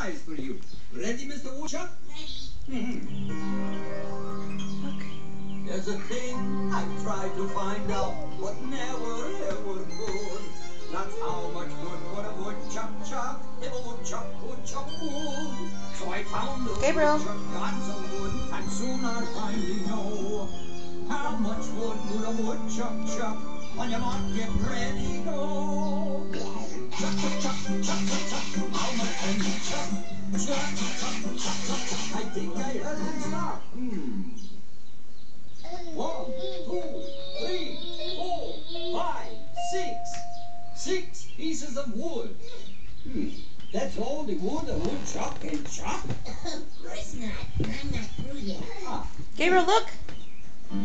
prize for you. Ready, Mr. Woodchuck? Okay. There's a thing I've tried to find out, but never ever could. That's how much wood would a woodchuck chuck if a woodchuck would. So I found a woodchuck got some wood, and soon I'll finally know how much wood would a woodchuck chuck. On your mark, get ready, go. Chuck, chuck, chuck, chuck, chuck. How much can you chuck? Chuck, chuck, chuck, chuck. I think I heard it stop. 1, 2, 3, 4, 5, 6. 6 pieces of wood. That's all the wood a woodchuck can chop? Of course not. I'm not through yet. Gabriel, look.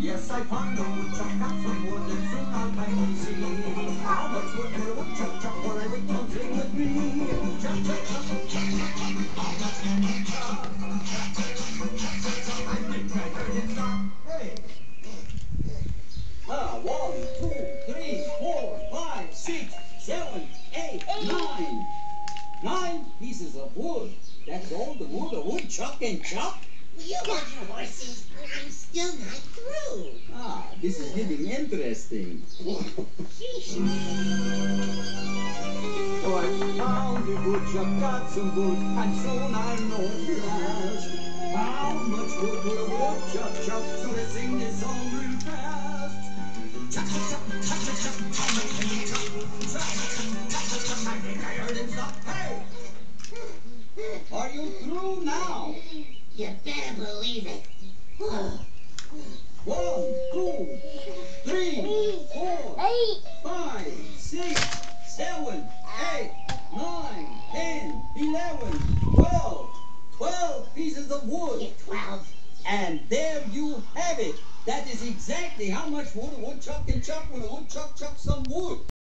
Yes, I found a woodchuck got some wood, and soon I'll finally see how much wood will a woodchuck chop while I wait till sing with me. Chuck, chuck, chuck, chuck, chuck, chuck. How much can you chop? I think I heard it stop. Hey. 1, 2, 3, 4, 5, 6, 7, 8, 9. 9 pieces of wood. That's all the wood a woodchuck can chop? You got your horses. I'm still not through. This is getting interesting. Sheesh. So I found the woodchuck got some wood, and soon I'll know at last how much wood would a woodchuck chop. So let's sing this song real fast. Chuck, chuck, chuck, chuck, chuck, chuck. How much can you chop? Chuck, chuck, chuck, chuck, chuck. I think I heard him stop. Hey! Are you through now? You better believe it. 1, 2, 3, 4, 5, 6, 7, 8, 9, 10, 11, 12. 12 pieces of wood. Get 12. And there you have it. That is exactly how much wood a woodchuck can chop when a woodchuck chops some wood.